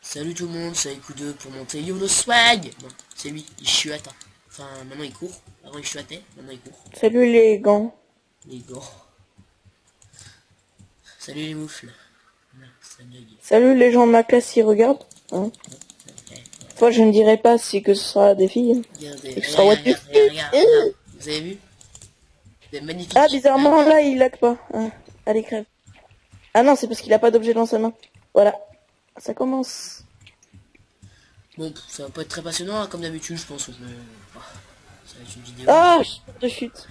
Salut tout le monde, c'est Coup2 pour monter YOLO Swag. Non, c'est lui, il chuate. Hein. Enfin, maintenant il court. Avant il chuatait, maintenant il court. Salut les gants. Les gants. Salut les moufles. Non, c'est une blague. Salut les gens de ma classe qui regardent. Hein. Ouais. Fois je ne dirai pas si que ce sera des filles. Regardez, Et que ce sera regarde. Vous avez vu? C'est magnifique. Ah bizarrement là il lag pas. Hein. Allez crève. Ah non c'est parce qu'il a pas d'objet dans sa main. Voilà. Ça commence. Bon, ça va pas être très passionnant hein, comme d'habitude je pense. Mais... ça va être une vidéo. Ah de chute.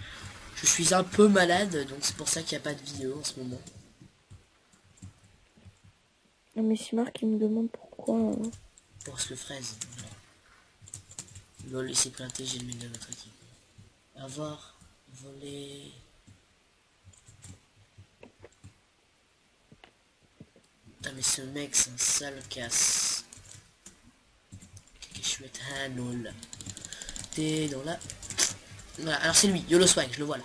Je suis un peu malade, donc c'est pour ça qu'il n'y a pas de vidéo en ce moment. Non mais c'est Marc qui me demande pourquoi. Parce que fraise. Voilà. Lol, c'est planté, j'ai le mail de notre équipe. Avoir volé. Putain mais ce mec c'est un sale casse. Je vais être un lol. T'es dans la... Voilà, alors c'est lui, YOLO Swag, je le vois là.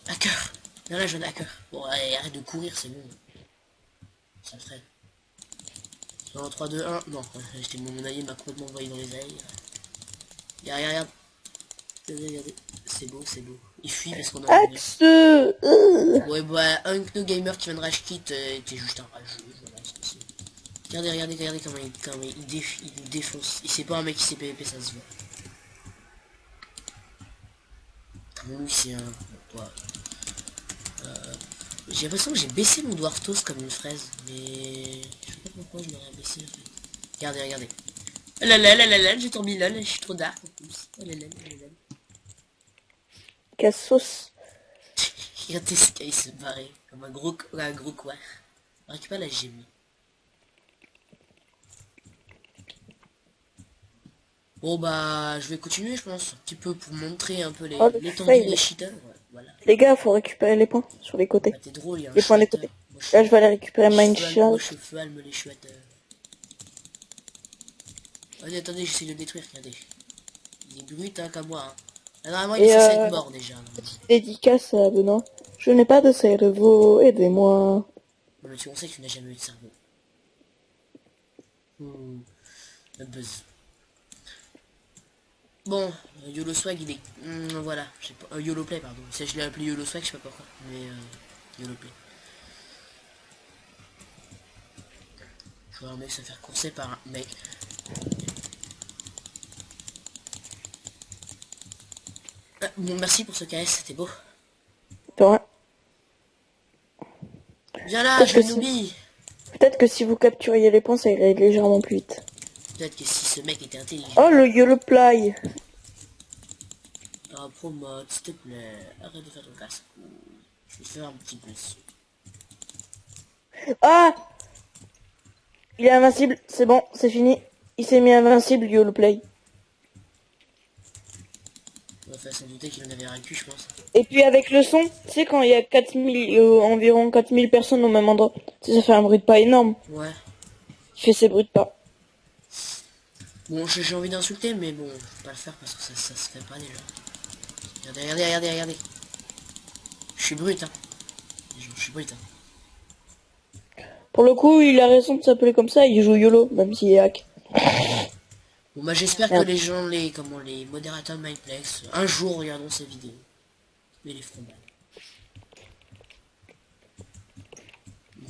Hacker. Viens là, jeune hacker. Bon, allez, arrête de courir, c'est bon. Ça le ferait. Non, 3, 2, 1. Non, j'étais mon allié m'a complètement envoyé dans les airs. Regarde. Regardez. C'est beau, c'est beau. Il fuit parce qu'on a... Axe. Ouais, bah, un no gamer qui vient de rage quit était juste un rageux. Voilà, c'est ça. Regardez comment il défonce. Il sait pas un mec qui sait PVP, ça se voit. Bon, lui, c'est un... Ouais. J'ai l'impression que j'ai baissé mon Dwarftos comme une fraise, mais... Je sais pas pourquoi je l'aurais baissé, en fait. Regardez. Oh là là, j'ai tombé lol, je suis trop dark, en plus. Oh là là. Cassos. Regardez ce qu'il se barrer, comme un gros quoi. On récupère la gémie. Bon bah, je vais continuer, je pense, un petit peu pour montrer un peu l'étendue des cheaters. Ouais, voilà. Les gars, faut récupérer les points sur les côtés. Bah, t'es drôle, il y a un Les points des chouetteur. côtés. Là, je vais aller récupérer Mindshot. Moi, je fais alme les chouetteurs. Attendez, j'essaie de le détruire, regardez. Il est brut, hein, comme moi. Hein. Là, normalement, il est censé être mort, déjà. Petite dédicace à Benoît. Je n'ai pas de cerveau, aidez-moi. Non, mais on sait que tu n'as jamais eu de cerveau. Un buzz. Bon, YOLO Swag, il est... voilà, je sais pas... YOLO Play, pardon. Ça, je l'ai appelé YOLO Swag, je sais pas pourquoi. Mais, YOLO Play. Je vois un mec se faire courser par un mec. Ah, bon, merci pour ce KS, c'était beau. Ouais. Viens là, je n'oublie. Peut-être que si vous capturiez les points, ça irait légèrement plus vite. Peut-être que si ce mec était intelligent. Oh, le YOLO Play. Ah, promote, s'il te plaît. Arrête de faire ton casse. Je vais faire un petit plus. Ah, il est invincible. C'est bon, c'est fini. Il s'est mis invincible, YOLO Play. On va sans douter qu'il en avait récu, je pense. Et puis avec le son, tu sais quand il y a 4000, environ 4000 personnes au même endroit, tu sais, ça fait un bruit de pas énorme. Ouais. Il fait ces bruits de pas. Bon, j'ai envie d'insulter, mais bon, je vais pas le faire parce que ça se fait pas déjà. Regardez. Je suis brut, hein. Je suis brut, hein. Pour le coup, il a raison de s'appeler comme ça, il joue YOLO, même s'il est hack. Bon, bah j'espère que les gens, les modérateurs de Mineplex, un jour regarderont ces vidéos. Mais les feront mal.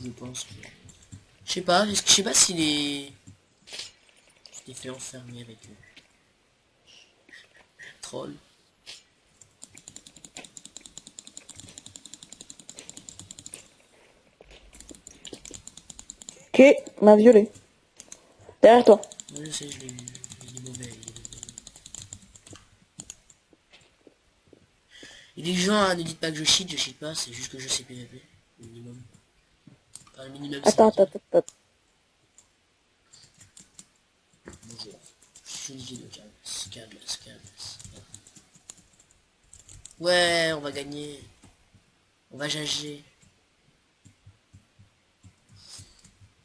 Je pense que... Je sais pas, je sais pas s'il est... Je t'ai fait enfermer avec eux. Troll. Ok, m'a violé. Derrière toi. Ouais, je sais, je l'ai vu. Il est mauvais. Et les gens, hein, ne dites pas que je cheat pas, c'est juste que je sais PVP. Minimum. Enfin, le minimum, c'est... Attends. Bonjour. Je suis Olivier de Calmes. Ouais, on va gagner. On va jager.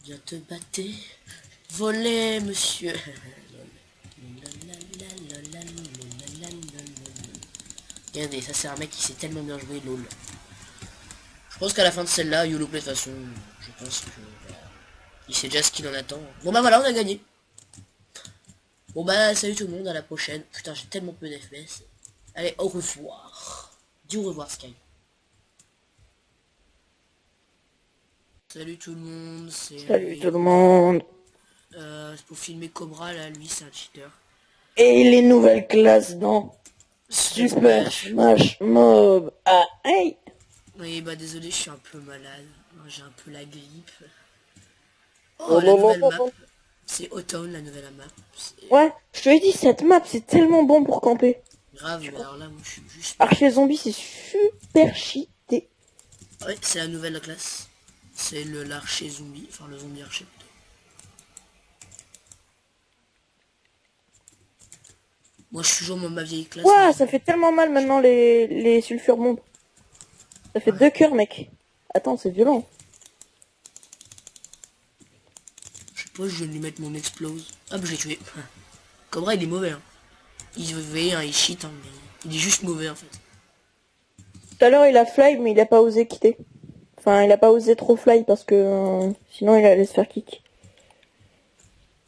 Viens te battre. Voler, monsieur. Regardez, ça c'est un mec qui sait tellement bien jouer LOL. Je pense qu'à la fin de celle-là, YOLO Play de toute façon, je pense que voilà, il sait déjà ce qu'il en attend. Bon bah voilà, on a gagné. Bon bah salut tout le monde, à la prochaine. Putain, j'ai tellement peu d'FPS. Allez, au revoir. Dis au revoir Sky. Salut tout le monde, c'est Salut tout le monde. c'est pour filmer Cobra là, lui c'est un cheater. Et les nouvelles classes dans Super Smash. Smash Mob. Ah, hey. Oui bah désolé, je suis un peu malade. J'ai un peu la grippe. Oh Oh la là là nouvelle là map. là. C'est Autumn la nouvelle map. C'est Ouais, je te l'ai dit, cette map, c'est tellement bon pour camper. grave, mais alors là moi je suis juste... Archer Zombie, c'est super cheaté. Ouais, c'est la nouvelle classe. C'est le l'archer zombie, enfin le zombie archer plutôt. Moi je suis toujours ma vieille classe. Ouah, Mais... ça fait tellement mal maintenant les sulfures bombes. Ça fait Ouais. 2 cœurs, mec. Attends, c'est violent. Je sais pas, je vais lui mettre mon explose. Ah bah je l'ai tué. Cobra il est mauvais hein. Il veut hein, il cheat hein, mais il est juste mauvais en fait. Tout à l'heure, il a fly, mais il a pas osé quitter. Enfin, il a pas osé trop fly parce que sinon il allait se faire kick.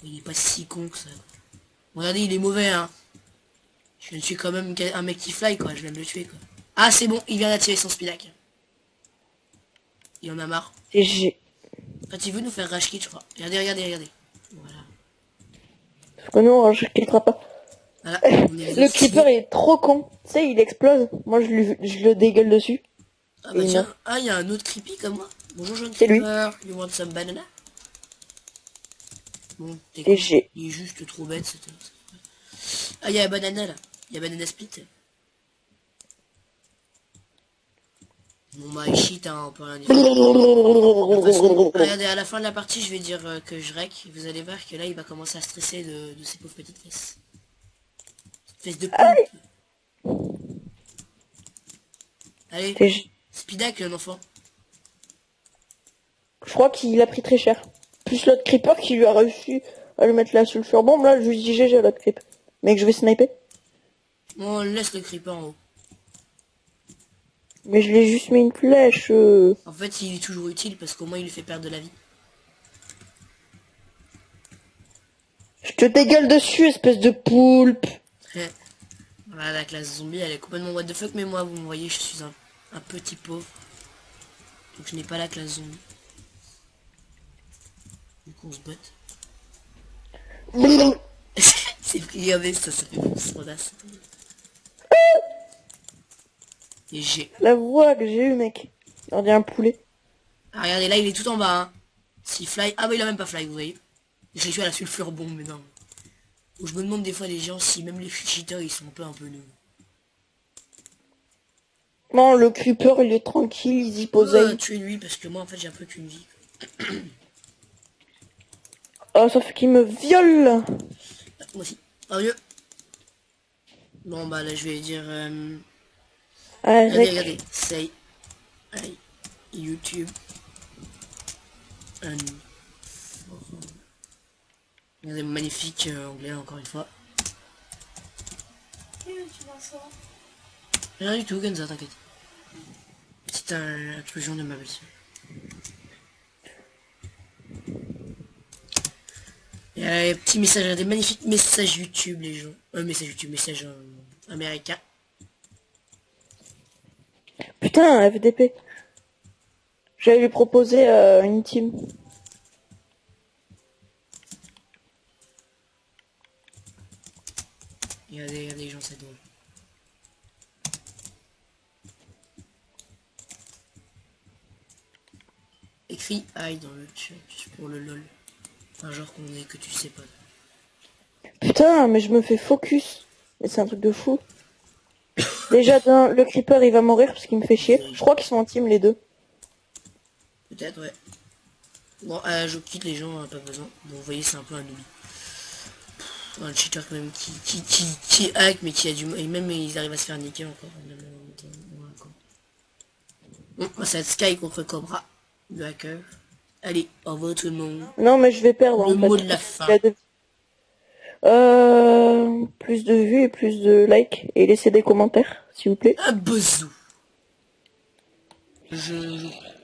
Il est pas si con que ça. Regardez, il est mauvais hein. Je suis quand même un mec qui fly quoi, je viens de le tuer quoi. Ah c'est bon, il vient d'attirer son speedak. Il en a marre. Et j'ai... En fait il veut nous faire rage kit je crois. Regardez, regardez, regardez. Voilà. Parce que nous, je quittera pas. Voilà, on est Le exaucé. creeper est trop con. Tu sais, il explose. Moi, je le dégueule dessus. Ah Et bah il tiens, meurt. ah il y a un autre creepy comme moi. Bonjour jeune C'est lui. creeper, you want some banana? Bon, t'es Et con, j'ai... il est juste trop bête c'était. Ah il y a banana là, il y a banana split. Bon bah il cheat hein, on peut rien dire. De toute façon, regardez, à la fin de la partie je vais dire que je rec. Vous allez voir que là il va commencer à stresser de ses pauvres petites fesses. Fesses de poulpe. Allez, Et j'ai- speedak l'enfant. Je crois qu'il a pris très cher. Plus l'autre creeper qui lui a réussi à lui mettre la sulfure bombe. Là, je lui dis GG à l'autre creep. Mais que je vais sniper. Bon, laisse le creeper en haut. Mais je lui ai juste mis une flèche. En fait il est toujours utile parce qu'au moins il lui fait perdre de la vie. Je te dégueule dessus, espèce de poulpe. Voilà, la classe zombie elle est complètement what the fuck, mais moi vous me voyez je suis un petit pauvre. Donc je n'ai pas la classe zombie. Du coup on se botte. C'est regardez ça fait trop d'as. Et j'ai... La voix que j'ai eue, mec. On dirait un poulet. Ah regardez là il est tout en bas hein. S'il fly... Ah bah il a même pas fly vous voyez. J'ai tué à la sulfure bombe mais non. Où je me demande des fois les gens si même les cheaters ils sont un peu nuls. Non, le creeper, il est tranquille, il y poseille. Tuer lui parce que moi en fait j'ai un peu qu'une vie. Oh, ça fait qu'il me viole. Ah, moi aussi. Oh mieux. Bon bah là je vais dire... Regardez, Arrête. regardez. Say... Hey, YouTube... And... Regardez magnifique anglais encore une fois. Rien du tout, Genza, t'inquiète. Petite inclusion de ma belle-sœur. Et petit message, des magnifiques messages YouTube, les gens. Message YouTube, message américain. Putain, FDP. J'allais lui proposer une team. Regardez, regardez les gens, c'est drôle. Écris aïe dans le chat, juste pour le lol. Un genre qu'on est que tu sais pas. Putain, mais je me fais focus. Mais c'est un truc de fou. Déjà, le creeper, il va mourir parce qu'il me fait chier. Je crois qu'ils sont en team, les deux. Peut-être, ouais. Bon, je quitte les gens, pas besoin. Bon, vous voyez, c'est un peu un oubli. Un cheater quand même qui hack, mais qui a du mal. Et même ils arrivent à se faire niquer encore. Bon, ça va être Sky contre Cobra, le hacker. Allez, au revoir tout le monde. Non, mais je vais perdre, Le en fait. mot de la fin. Plus de vues et plus de likes. Et laissez des commentaires. s'il vous plaît. Un bozo.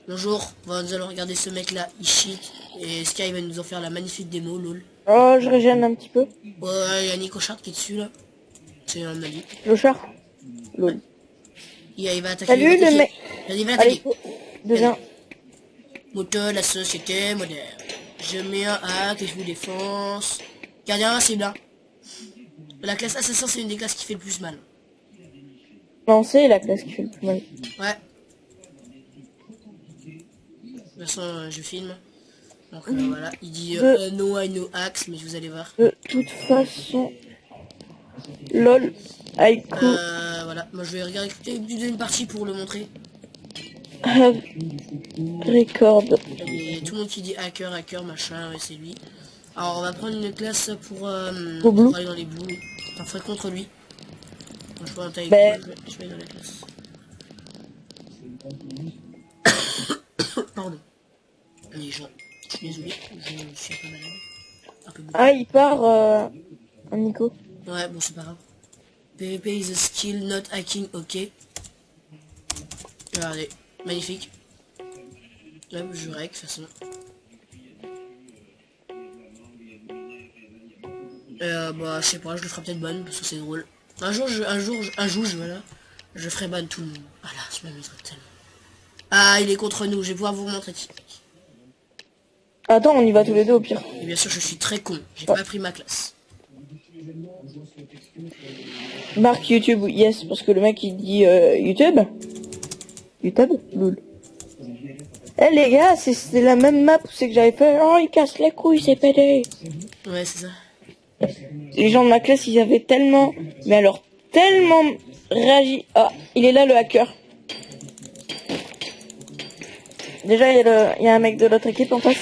Bonjour, nous allons regarder ce mec là, il cheat. Et Sky va nous en faire la magnifique démo, lol. Oh, je régène un petit peu. Ouais, il y a Nico Chart qui est dessus là. C'est un ami. Clochard. Lol. Il va attaquer. Salut le mec. Il va Allez, attaquer. deviens. Moto, la société moderne. Je mets un hack et je vous défonce. Gardien invincible, hein. La classe assassin, c'est une des classes qui fait le plus mal. Non, c'est la classe qui fait le plus mal. Ouais. De toute façon, je filme. Donc voilà, il dit no I no hacks, mais vous allez voir. De toute façon. LOL. Aïkou. Voilà, moi je vais regarder une partie pour le montrer. Have record. Et tout le monde qui dit hacker, hacker, machin, ouais, c'est lui. Alors on va prendre une classe pour aller dans les blues. Enfin, faut être contre lui. Moi, je vois un taille. Ben... Je vais aller dans la classe. Pardon. Les gens. Je suis désolé, je suis un peu malade. Un peu Ah, il part un Nico. Ouais, bon, c'est pas grave. PvP is a skill, not hacking, ok. Regardez, magnifique. Là, je règle, de toute façon. Bah, je sais pas, je le ferai peut-être ban, parce que c'est drôle. Un jour, voilà. Je ferai ban tout le monde. Ah là, je m'amuserais tellement. Ah, il est contre nous, je vais pouvoir vous montrer qui. Attends, on y va tous les deux au pire. Et bien sûr, je suis très con, j'ai pas pris ma classe. Marque YouTube, yes, parce que le mec il dit YouTube. YouTube, lol. Eh les gars, c'est la même map où c'est que j'avais fait. Oh, il casse les couilles, c'est pédé. Ouais, c'est ça. Les gens de ma classe, ils avaient tellement, mais alors tellement réagi. Ah, il est là le hacker. Déjà, il y a un mec de l'autre équipe en face.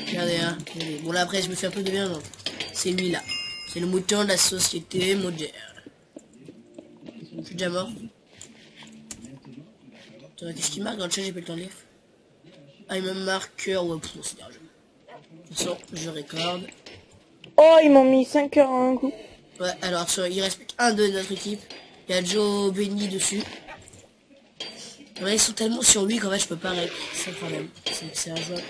Regardez, hein. Regardez. Bon, là, après, je me fais un peu de bien, donc. C'est lui, là. C'est le mouton de la société moderne. Je suis déjà mort. Attends, qu'est-ce qu'il marque dans le chat? J'ai pas le temps de lire. Ah, il me marque... Ouais, c'est bien. De toute façon, je récorde. Oh, ils m'ont mis 5 heures à un coup. Ouais, alors, il reste un de notre équipe. Il y a Joe Benny dessus. Ouais, ils sont tellement sur lui qu'en fait, je peux pas rec. C'est le problème. C'est un joueur.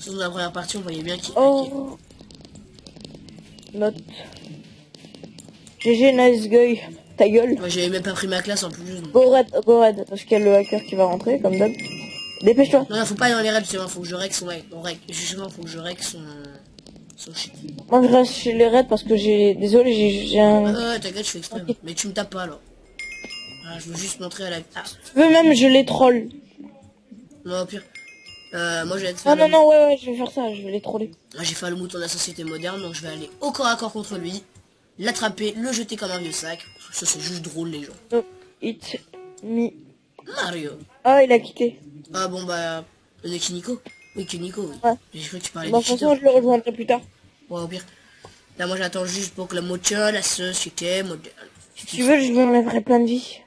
Dans la première partie, on voyait bien qu'il... Oh. Note. GG, nice guy. Ta gueule. Ouais, j'avais même pas pris ma classe en plus. Donc... Go red, parce qu'il y a le hacker qui va rentrer, comme d'hab. Dépêche-toi. Non, faut pas aller dans les raids, justement, faut que je règle son règle. Justement, faut que je règle son shit. Moi, je reste chez les raids parce que désolé, j'ai un... T'inquiète, je fais exprès. Okay. Mais tu me tapes pas, alors. Ah, je veux juste montrer à la... Ah. Tu veux même, je les troll. Non, au pire. Moi, je vais être... Non, ouais, je vais faire ça, je vais les troller. Moi, j'ai fait le mouton de la société moderne, donc je vais aller au corps à corps contre lui. L'attraper, le jeter comme un vieux sac. Ça, c'est juste drôle, les gens. Oh, it's me. Mario. Ah, il a quitté. Ah, bon, bah... Le Nico. Oui, que Nico, oui. Ouais. J'ai cru que tu parlais de toute façon, je le rejoindrai plus tard. Ouais, au pire. Là, moi, j'attends juste pour que la motion, la société moderne. Si tu veux, je lui enlèverai plein de vie.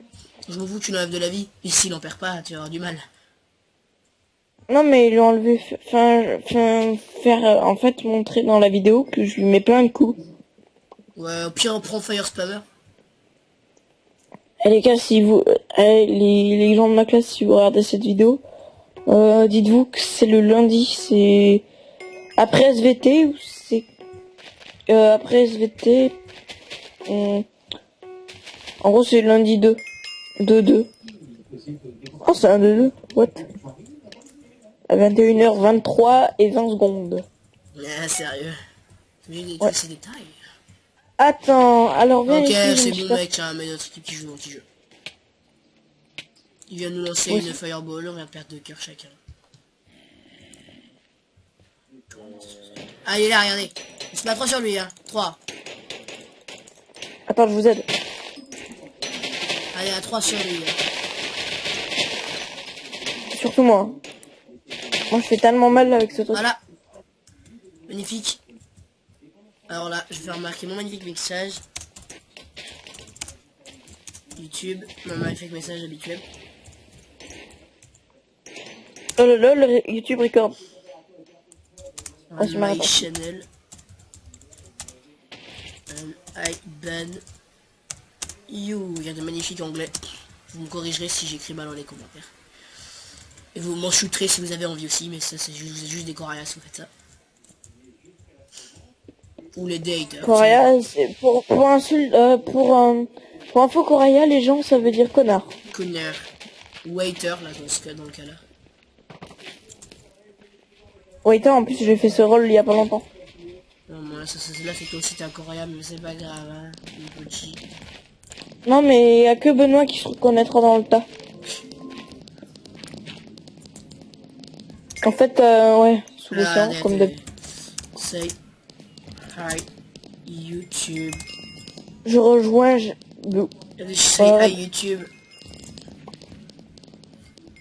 Je m'en fous que tu l'enlèves de la vie. Ici, il n'en perd pas, tu vas avoir du mal. Non, mais il lui a enlevé... en fait, montrer dans la vidéo que je lui mets plein de coups. Ouais, au pire, on prend Fire Spammer. Eh les gars, si vous... les gens de ma classe, si vous regardez cette vidéo, dites-vous que c'est le lundi, c'est... Après SVT, ou c'est... après SVT... En gros, c'est lundi 2. 2-2. Oh, c'est un 2-2. What? À 21h23 et 20 secondes. Ah, sérieux. J'ai Ouais. ces détails. Attends, alors viens ok, ici, c'est bon, mec, hein, mais notre équipe qui joue dans petit jeu. Il vient nous lancer une fireball, on vient perdre 2 cœurs chacun. Ah, il est là, regardez. On se met à 3 sur lui, hein. 3. Attends, je vous aide. Allez, à 3 sur lui. Surtout moi. Moi, je fais tellement mal avec ce truc. Voilà. Magnifique. Alors là, je vais remarquer mon magnifique mixage. YouTube, mon magnifique message habituel. Oh là là, le YouTube record. Ah, c'est My marrant. channel. And I ban you. Il y a de magnifiques anglais. Vous me corrigerez si j'écris mal dans les commentaires. Et vous m'en shooterez si vous avez envie aussi, mais ça c'est juste, vous êtes juste des Coréens si vous faites ça. Ou les daters. Coréa, c'est pour info Coréa, les gens, ça veut dire connard. Connard. Waiter, là, dans le cas là. Waiter, en plus, j'ai fait ce rôle il y a pas longtemps. Non, moi, là, là c'est toi aussi t'es un Coréen, mais c'est pas grave, hein. Mon petit. Non, mais il y a que Benoît qui se reconnaîtra dans le tas. En fait, ouais, sous les Là, siens, comme de... Say hi YouTube. Je rejoins... Say hi YouTube.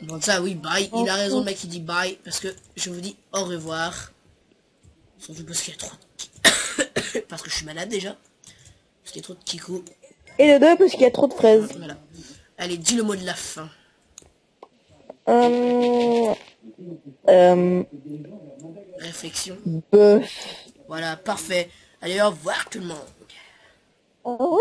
Bon, ça, oui, bye. Il a raison, le mec, il dit bye. Parce que je vous dis au revoir. Surtout parce qu'il y a trop de... parce que je suis malade déjà. Parce qu'il y a trop de kikou. Et le 2, parce qu'il y a trop de fraises. Voilà. Allez, dis le mot de la fin. Réflexion. Bœuf. Voilà, parfait. Allez, au revoir tout le monde. Oui.